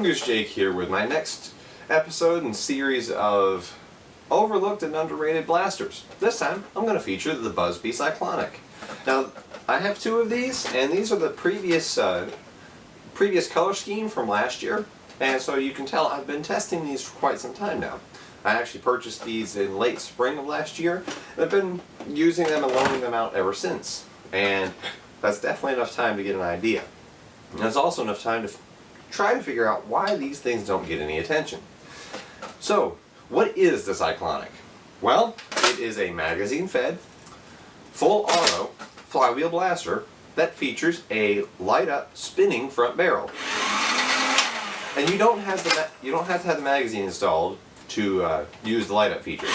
Goose Jake here with my next episode and series of overlooked and underrated blasters. This time I'm going to feature the Buzz Bee Cyclonic. Now I have two of these, and these are the previous color scheme from last year, and so you can tell I've been testing these for quite some time now. I actually purchased these in late spring of last year, and I've been using them and loaning them out ever since. And that's definitely enough time to get an idea. And it's also enough time to try to figure out why these things don't get any attention. So, what is the Cyclonic? Well, it is a magazine-fed, full auto flywheel blaster that features a light-up spinning front barrel. And you don't have to have the magazine installed to use the light-up feature.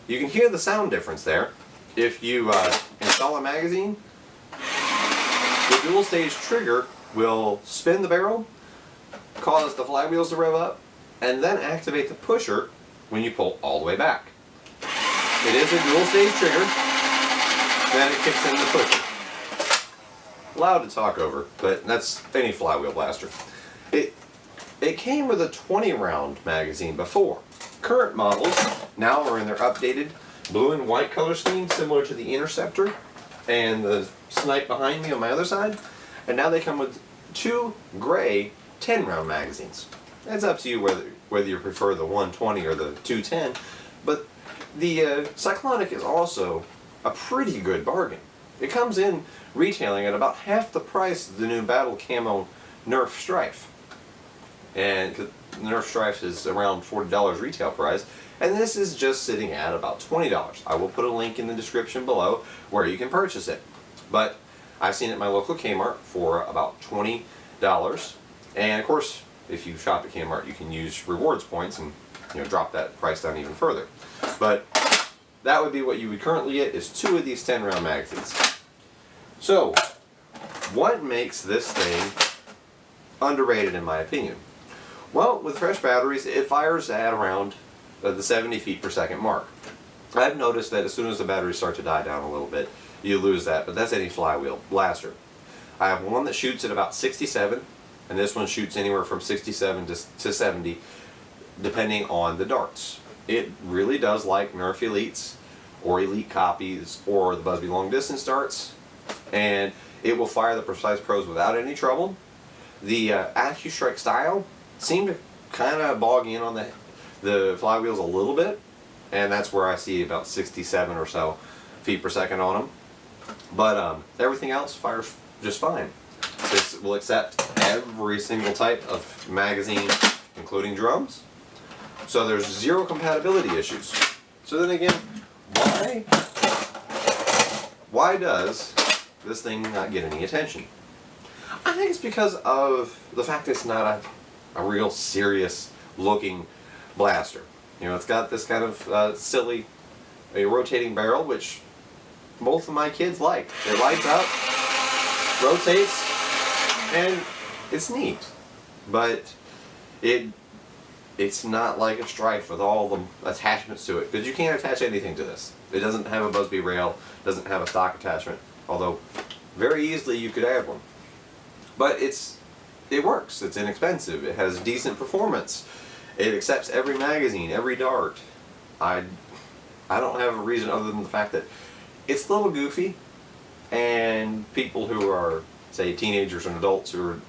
You can hear the sound difference there. If you install a magazine, the dual stage trigger will spin the barrel, cause the flywheels to rev up, and then activate the pusher when you pull all the way back. It is a dual stage trigger, then it kicks in the pusher. Loud to talk over, but that's any flywheel blaster. It came with a 20 round magazine before. Current models now are in their updated blue and white color scheme, similar to the Interceptor and the Snipe behind me on my other side. And now they come with two gray 10 round magazines. It's up to you whether you prefer the 120 or the 210, but the Cyclonic is also a pretty good bargain. It comes in retailing at about half the price of the new Battle Camo Nerf Strife. And the Nerf Strife is around $40 retail price, and this is just sitting at about $20. I will put a link in the description below where you can purchase it. But I've seen it at my local Kmart for about $20. And of course, if you shop at Kmart, you can use rewards points and drop that price down even further. But that would be what you would currently get, is two of these 10 round magazines. So, what makes this thing underrated in my opinion? Well, with fresh batteries, it fires at around the 70 feet per second mark. I've noticed that as soon as the batteries start to die down a little bit, you lose that, but that's any flywheel blaster. I have one that shoots at about 67, and this one shoots anywhere from 67 to 70, depending on the darts. It really does like Nerf Elites, or Elite copies, or the Buzz Bee long distance darts, and it will fire the Precise Pros without any trouble. The AccuStrike style seem to kind of bog in on the flywheels a little bit, and that's where I see about 67 or so feet per second on them. But everything else fires just fine. This will accept every single type of magazine, including drums. So there's zero compatibility issues. So then again, why does this thing not get any attention? I think it's because of the fact that it's not a real serious looking blaster. It's got this kind of silly rotating barrel, which both of my kids like. It lights up, rotates, and it's neat. But it's not like a Strife with all the attachments to it, because you can't attach anything to this. It doesn't have a Buzz Bee rail, doesn't have a stock attachment, although very easily you could add one. But it works. It's inexpensive. It has decent performance. It accepts every magazine, every dart. I don't have a reason other than the fact that it's a little goofy, and people who are, say, teenagers and adults who are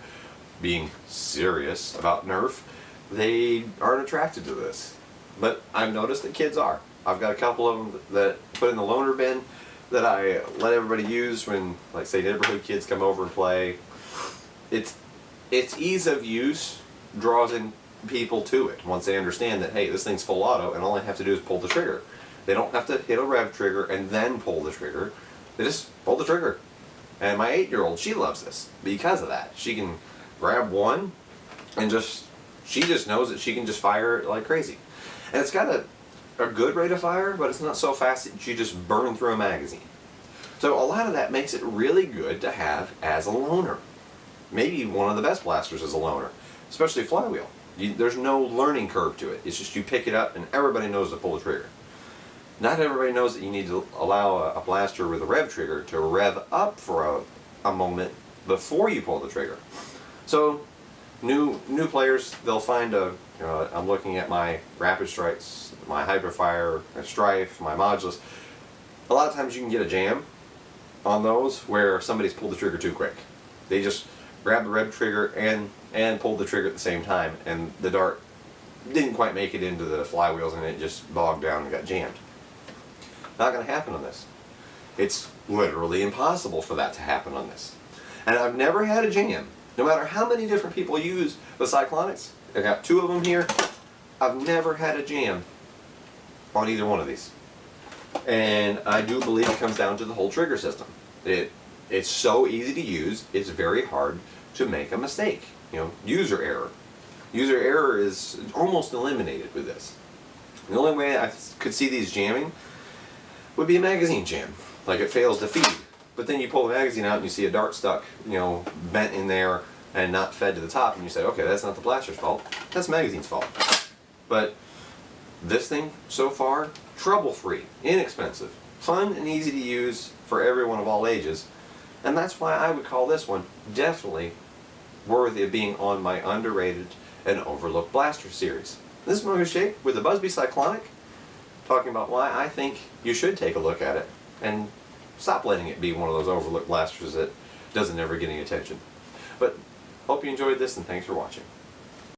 being serious about Nerf, they aren't attracted to this. But I've noticed that kids are. I've got a couple of them that put in the loaner bin that I let everybody use when, like, say, neighborhood kids come over and play. Its ease of use draws in people to it once they understand that, hey, this thing's full auto and all I have to do is pull the trigger. They don't have to hit a rev trigger and then pull the trigger. They just pull the trigger. And my 8-year-old, she loves this because of that. She can grab one and she just knows that she can just fire it like crazy. And it's got a good rate of fire, but it's not so fast that you just burn through a magazine. So a lot of that makes it really good to have as a loaner. Maybe one of the best blasters as a loaner, especially flywheel. There's no learning curve to it. It's just you pick it up and everybody knows to pull the trigger. Not everybody knows that you need to allow a blaster with a rev trigger to rev up for a moment before you pull the trigger. So New players, they'll find I'm looking at my Rapid Strikes, my Hyperfire, my Strife, my Modulus. A lot of times you can get a jam on those where somebody's pulled the trigger too quick. They just grabbed the red trigger and pulled the trigger at the same time, and the dart didn't quite make it into the flywheels, and it just bogged down and got jammed. Not going to happen on this. It's literally impossible for that to happen on this. And I've never had a jam. No matter how many different people use the Cyclonics, I got 2 of them here, I've never had a jam on either one of these. And I do believe it comes down to the whole trigger system. It's so easy to use, it's very hard to make a mistake. You know, user error. User error is almost eliminated with this. The only way I could see these jamming would be a magazine jam. Like it fails to feed. But then you pull the magazine out and you see a dart stuck, you know, bent in there and not fed to the top, and you say, okay, that's not the blaster's fault, that's the magazine's fault. But this thing, so far, trouble-free, inexpensive, fun and easy to use for everyone of all ages. And that's why I would call this one definitely worthy of being on my underrated and overlooked blaster series. This is Mojo Jake with the Buzz Bee Cyclonic, talking about why I think you should take a look at it and stop letting it be one of those overlooked blasters that doesn't ever get any attention. But hope you enjoyed this, and thanks for watching.